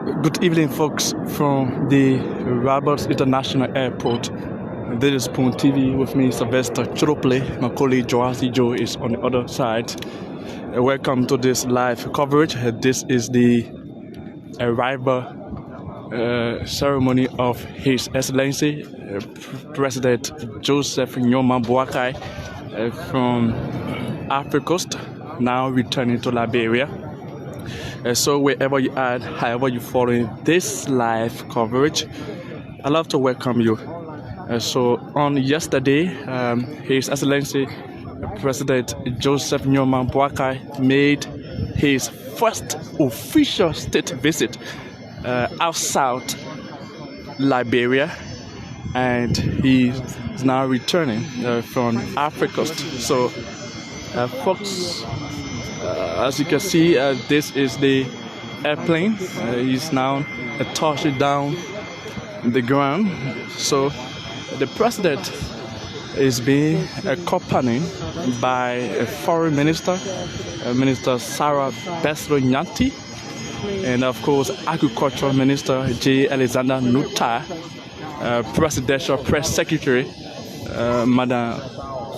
Good evening, folks, from the Rabat International Airport. This is Spoon TV with me, Sylvester Chirople. My colleague Joasi Joe is on the other side. Welcome to this live coverage. This is the arrival ceremony of His Excellency President Joseph Nyuma Boakai from Ivory Coast, now returning to Liberia. So wherever you are, however you following this live coverage, I'd love to welcome you. So on yesterday, His Excellency President Joseph Nyuma Boakai made his first official state visit outside Liberia, and he is now returning from Ivory Coast. So folks, as you can see, this is the airplane. He's now touching down the ground. So the president is being accompanied by a foreign minister, Minister Sarah Besro Nyanti, and of course Agricultural Minister J. Alexander Nuta, Presidential Press Secretary Madam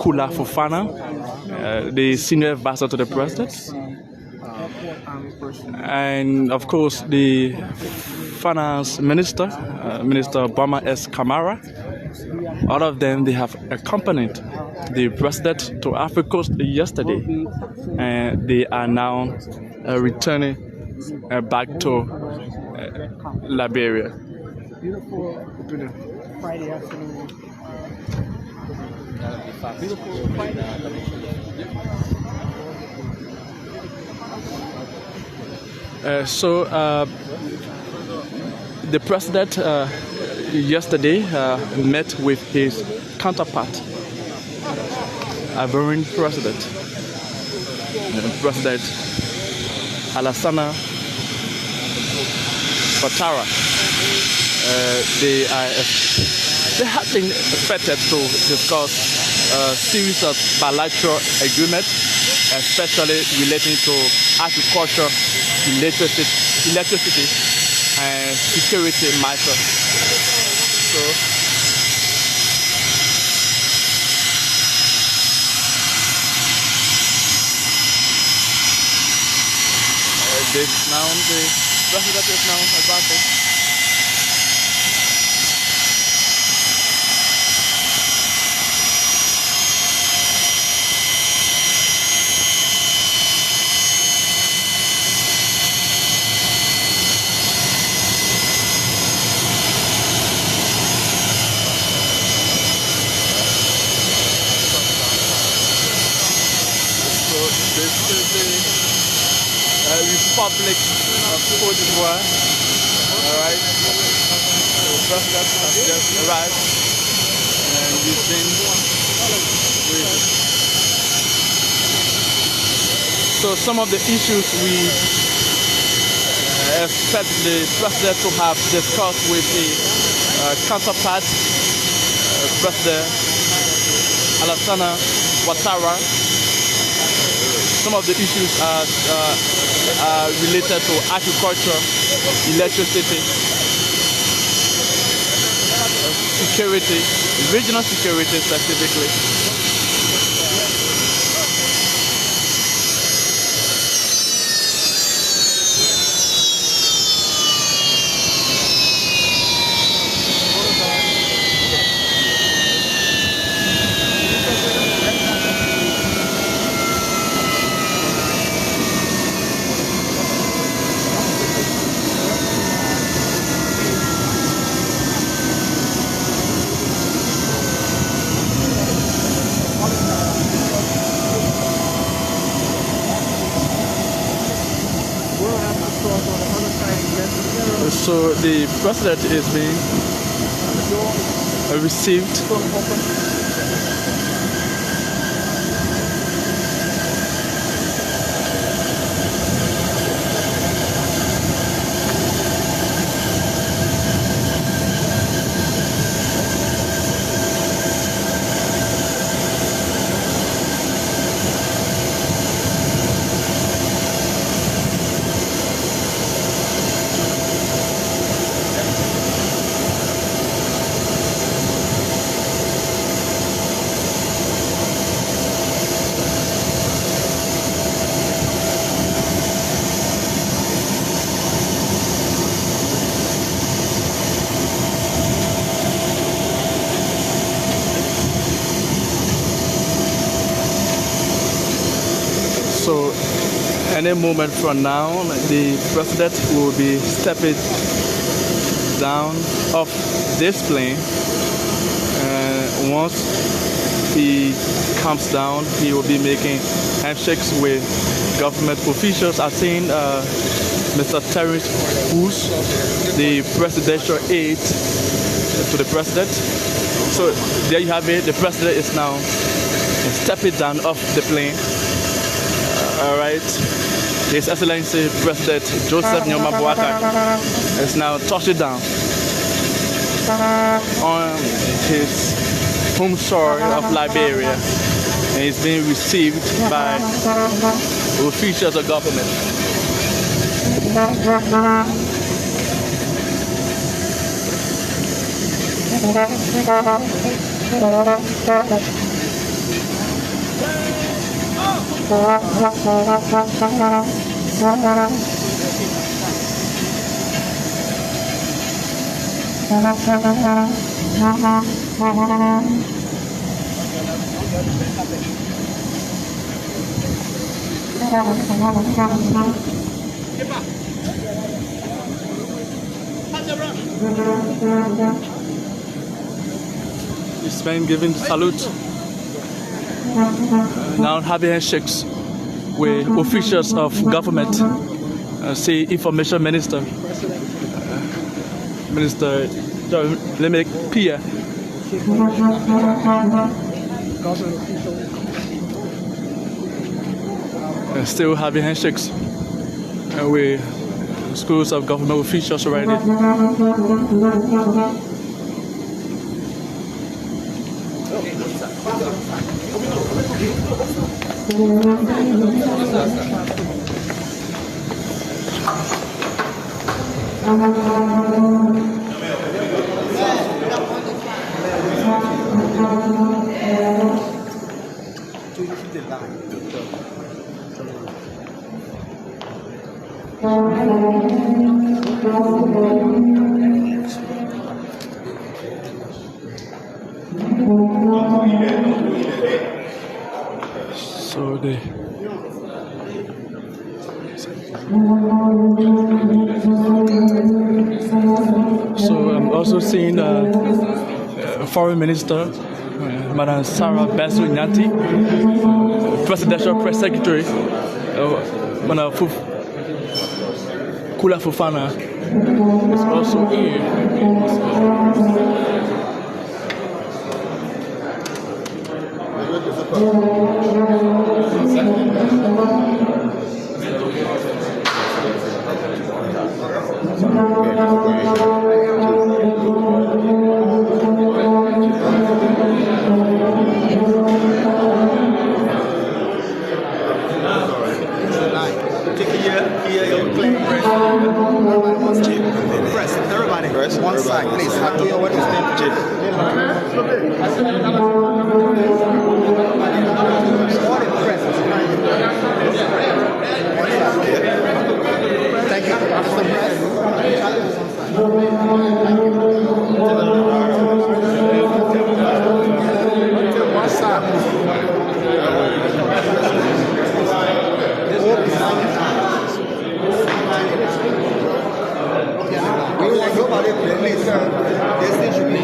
Kula Fofana, the senior advisor to the president, and of course the finance minister, Minister Bama S. Kamara. All of them, they have accompanied the president to Ivory Coast yesterday, and they are now returning back to Liberia. Beautiful Friday afternoon. Beautiful Friday afternoon. The president yesterday met with his counterpart, Ivorian president, President Alassane Ouattara. They have been expected to discuss a series of bilateral agreements, especially relating to agriculture, electricity and security matters. So the president is now advancing. This is the Republic of Cote d'Ivoire. Alright, the president has just arrived, and we've been waiting. So some of the issues we expect the president to have discussed with the counterpart, President Alassane Ouattara. Some of the issues are related to agriculture, electricity, security, regional security specifically. So the president is being received. any moment from now, the president will be stepping down off this plane. And once he comes down, he will be making handshakes with government officials. I've seen Mr. Terrence Who's the presidential aide to the president. So there you have it. The president is now stepping down off the plane. All right. His Excellency President Joseph Nyuma Boakai is now touching down on his home soil of Liberia, and he's being received by officials of government. This man giving salute, now having handshakes with officials of government. See Information Minister, Minister Limerick Pia. Still having handshakes with schools of government officials already. So I'm also seeing Foreign Minister Madam Sarah Basu Nyati, Presidential Press Secretary Madam Kula Fufana is also here. Press, everybody. Press, one side, please. What is name? Thank you. One side. Nobody please, sir. This thing should be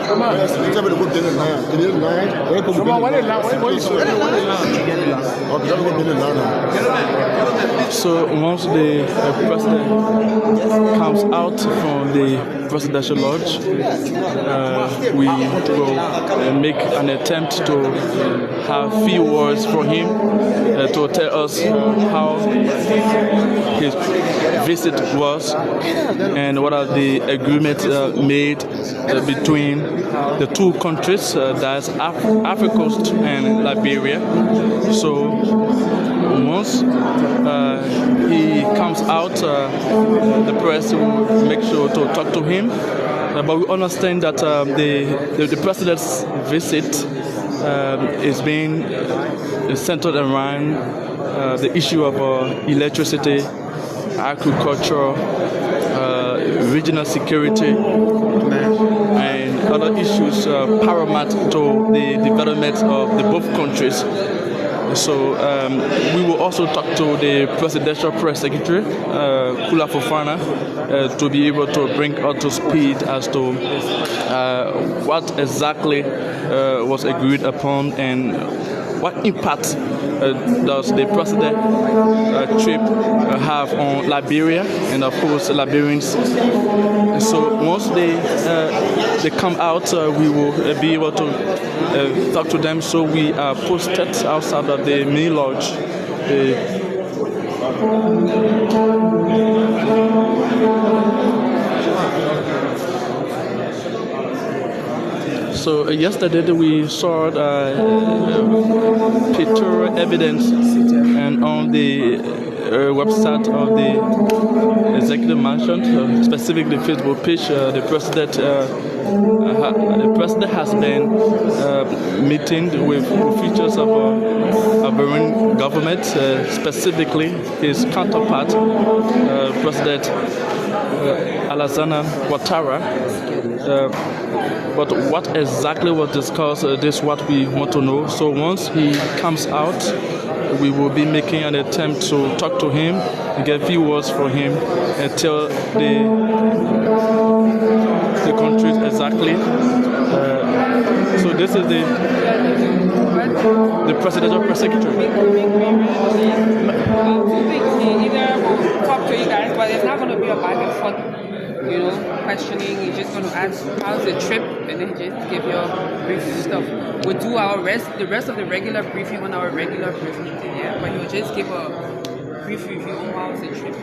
Come on, So once the president comes out from the presidential lodge, we will make an attempt to have few words for him to tell us how his visit was and what are the agreements made between the two countries, that's Ivory Coast and Liberia. So once he comes out, the press will make sure to talk to him. But we understand that the president's visit is being centered around the issue of electricity, agriculture, regional security, and other issues paramount to the development of the both countries. So we will also talk to the Presidential Press Secretary, Kula Fofana, to be able to bring up to speed as to what exactly was agreed upon and what impact does the president trip have on Liberia and of course Liberians. So once they come out, we will be able to talk to them. So we are posted outside of the main lodge. So yesterday we saw pictorial evidence and on the website of the executive mansion, specifically Facebook page, the president has been meeting with officials of Ivorian government, specifically his counterpart, President Alassane Ouattara. But what exactly was discussed, this is what we want to know. So once he comes out, we will be making an attempt to talk to him, get a few words from him, and tell the countries exactly. So this is the Presidential Press Secretary. He either will talk to you guys, but it's not going to be a back and forth, questioning. He's just going to ask, how's the trip? And then he just give you brief stuff. We'll do the rest of the regular briefing on our regular briefing thing, yeah? But he'll just give a brief review on how's the trip.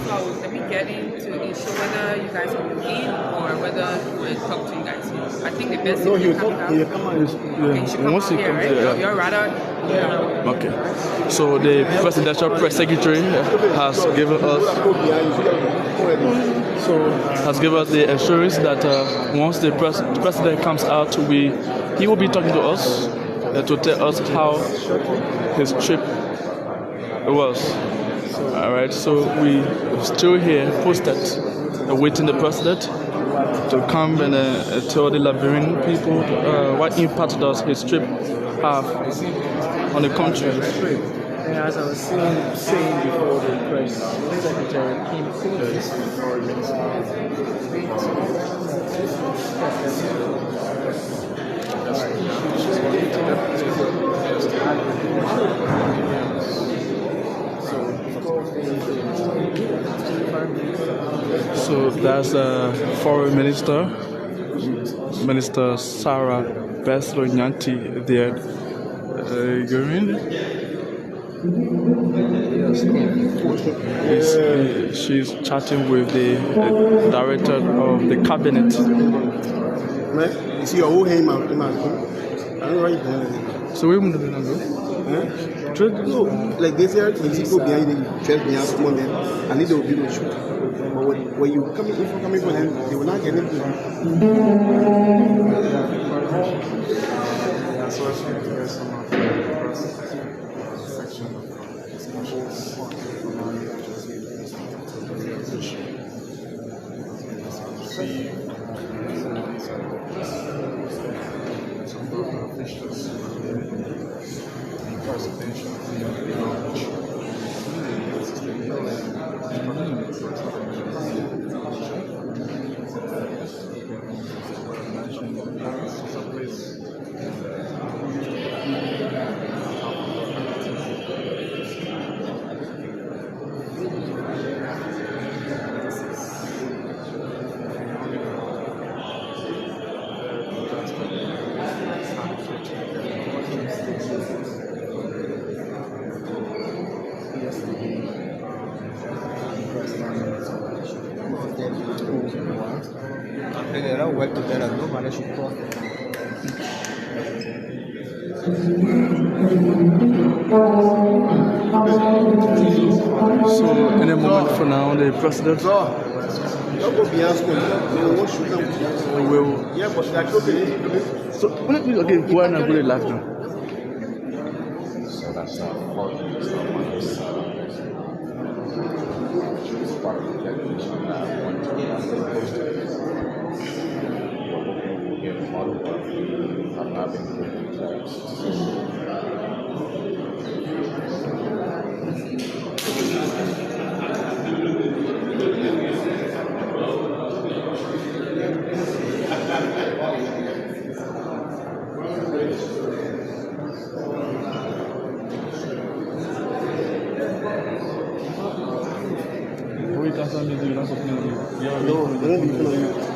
So let me get into issue whether you guys will in or whether we'll talk to you guys. I think the best thing is coming out. Okay, you should come out here, right? You're rather... Yeah. Okay. So the Presidential Press Secretary has given us the assurance that once the president comes out, he will be talking to us to tell us how his trip was. All right. So we still here posted, awaiting the president to come and tell the Liberian people what impact does his trip have on the country. And as I was saying before, the press secretary came to us. So that's Foreign Minister Sarah Beslo Nyanti there. She's chatting with the director of the cabinet. So we will like this here, when you go behind the chest behind someone, then I need to be able to shoot. But when you coming for them, they will not get anything. So in a moment from now, the president will. So let me again go and go live now. So that's model, but I've not been given No, I don't even know you.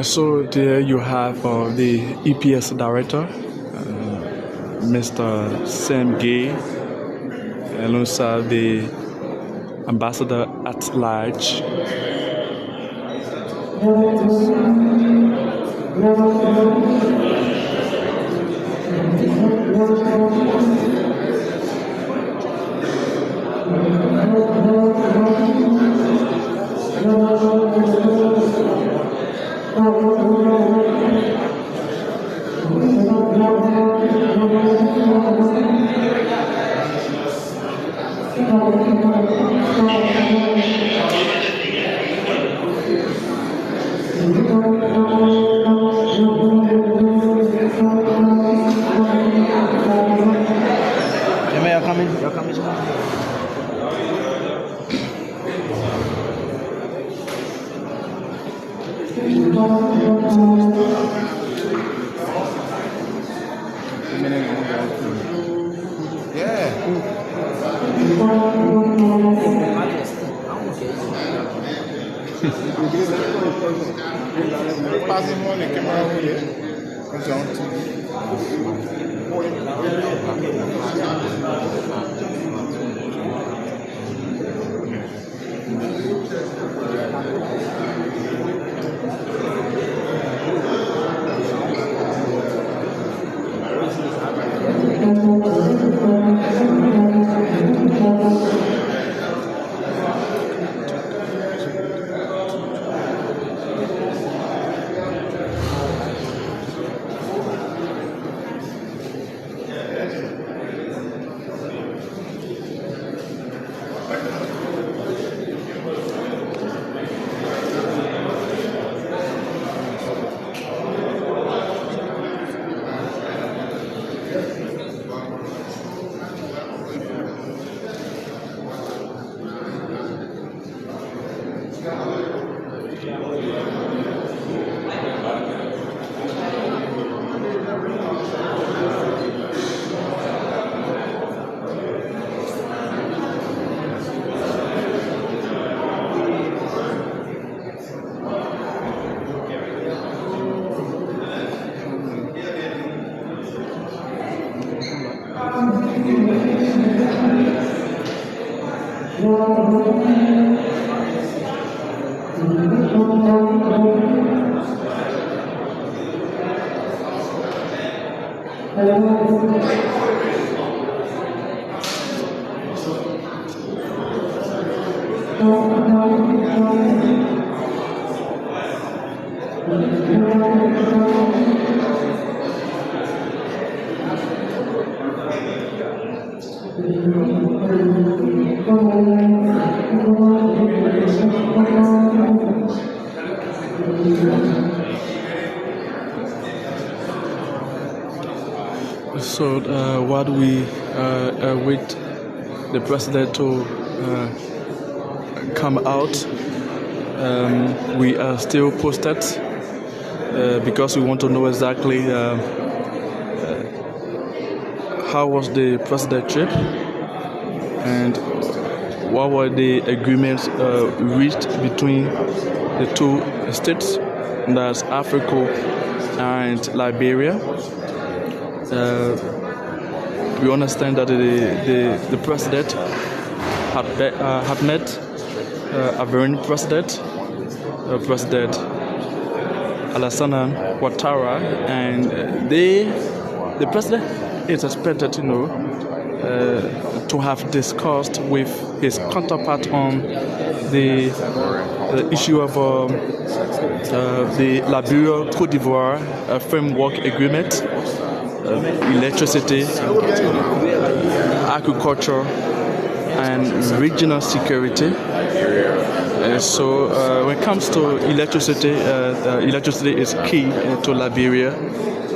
So there you have the EPS director, Mr. Sam Gay, and also the ambassador at large. You're coming. So while we wait the president to come out, we are still posted because we want to know exactly how was the president trip and what were the agreements reached between the two states, that's Africa and Liberia. we understand that the president had met Ivorian president, President Alassane Ouattara, and the president is expected, to have discussed with his counterpart on the issue of the Liberia Cote d'Ivoire framework agreement, electricity, agriculture, and regional security. So when it comes to electricity, electricity is key to Liberia.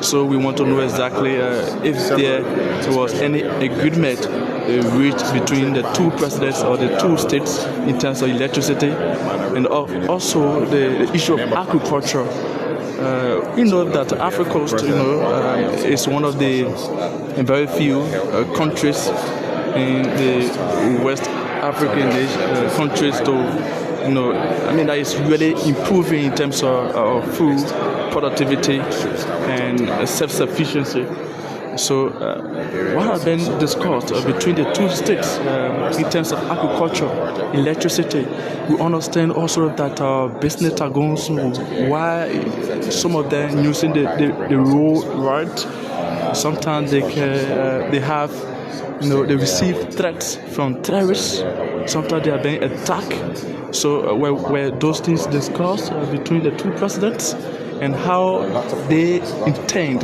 So we want to know exactly if there was any agreement reached between the two presidents or the two states in terms of electricity, and also the issue of agriculture. We know that Ivory Coast, is one of the very few countries in the West African countries that is really improving in terms of food productivity and self-sufficiency. So what has been discussed between the two states in terms of agriculture, electricity? We understand also that business are going smooth. Why some of them using the road right? Sometimes they have, they receive threats from terrorists. Sometimes they are being attacked. So were those things discussed between the two presidents, and how they intend,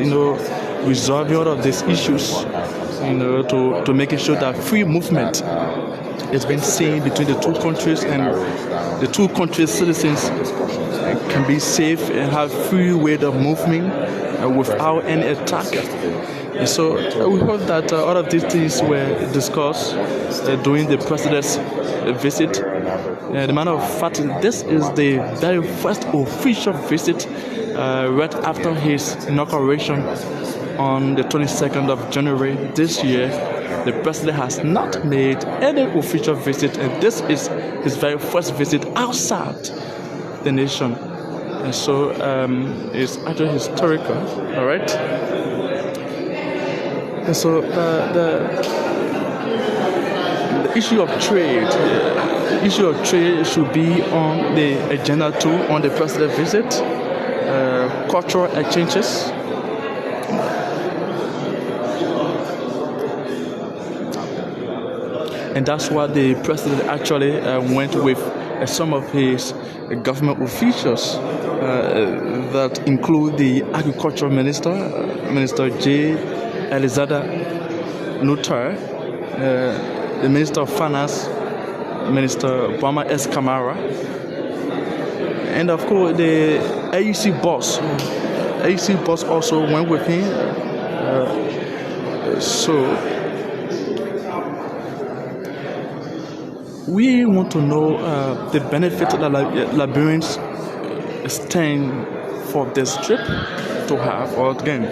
resolving all of these issues, to making sure that free movement is being seen between the two countries, and the two countries' citizens can be safe and have free way of moving without any attack. And so we hope that all of these things were discussed during the president's visit. The matter of fact, this is the very first official visit right after his inauguration on the 22nd of January this year. The president has not made any official visit, and this is his very first visit outside the nation. And so it's actually historical, all right? And so the issue of trade, should be on the agenda too on the president's visit. Cultural exchanges. And that's why the president actually went with some of his government officials that include the agriculture minister, Minister J. Elizada Nutar, the Minister of Finance, Minister Bama S. Kamara, and of course the AEC boss. AEC boss also went with him. So we want to know the benefit that Liberians stand for this trip to have, or again.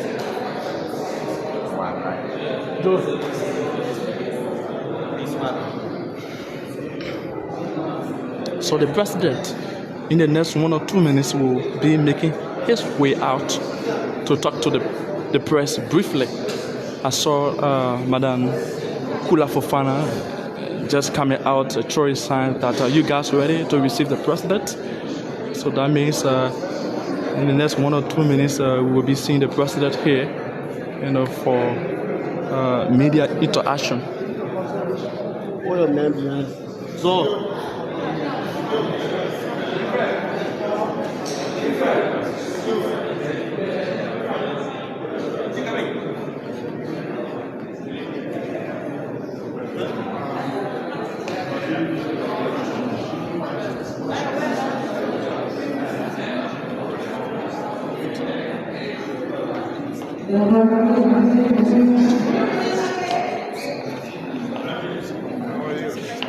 So the president, in the next 1 or 2 minutes, will be making his way out to talk to the press briefly. I saw Madam Kula Fofana just coming out, showing signs that you guys ready to receive the president. So that means in the next 1 or 2 minutes, we will be seeing the president here, for media interaction. What your name, man? So.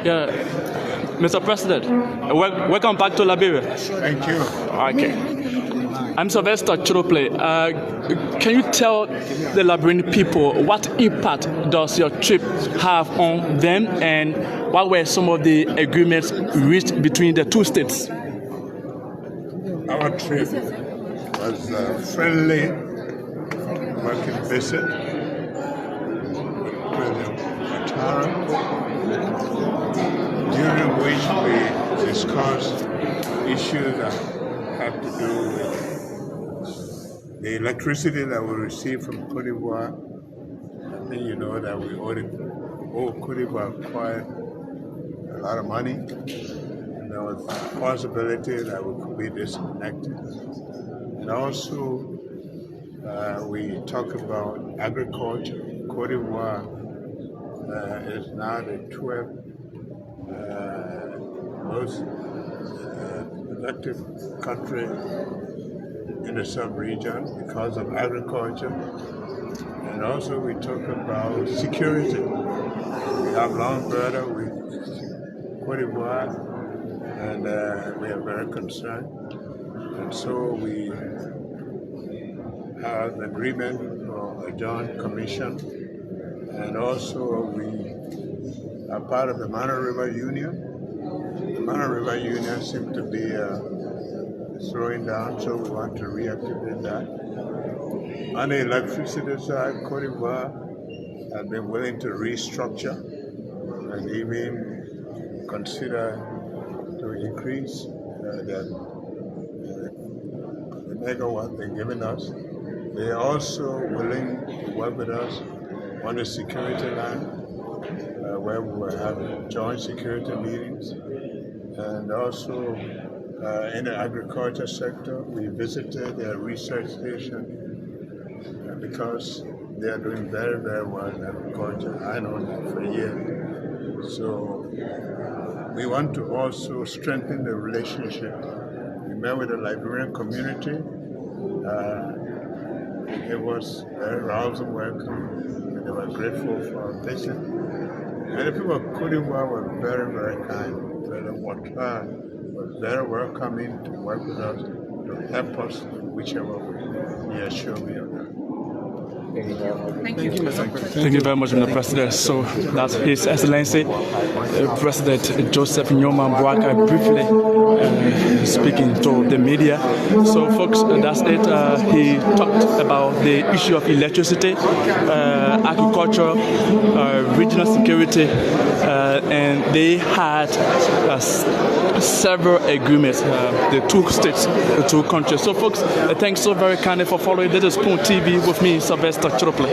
Yeah, Mr. President, welcome back to Liberia. Thank you. Okay. I'm Sylvester Chirople. Can you tell the Liberian people what impact does your trip have on them, and what were some of the agreements reached between the two states? Our trip was a friendly working visit. President Ouattara, during which we discussed issues that have to do with the electricity that we receive from Cote d'Ivoire. I think you know that we owe Cote d'Ivoire quite a lot of money, and there was a possibility that we could be disconnected. And also, we talk about agriculture. Cote d'Ivoire is now the 12th most productive country in the sub-region because of agriculture. And also we talk about security. We have long border with Cote d'Ivoire, and we are very concerned. And so we have an agreement for a joint commission. And also we are part of the Mana River Union. The Mana River Union seems to be slowing down, so we want to reactivate that. On the electricity side, Cote d'Ivoire has been willing to restructure and even consider to increase the megawatt they're giving us. They are also willing to work with us on the security line, where we will have joint security meetings. And also in the agriculture sector, we visited their research station because they are doing very, very well in agriculture. I know that for years. So we want to also strengthen the relationship. We met with the Liberian community. It was a rousing welcome, and they were grateful for our visit. And the people of Cote d'Ivoire were very, very kind. President Ouattara was very welcoming to work with us, to help us in whichever way. He assured me of that. Thank you. Mr. President. Thank you very much, Mr. President. So that's His Excellency President Joseph Nyuma Boakai briefly speaking to the media. So folks, that's it. He talked about the issue of electricity, agriculture, regional security, and they had several agreements, the two states, the two countries. So folks, thanks so very kindly for following. This is Spoon TV with me, Sylvester Chirople.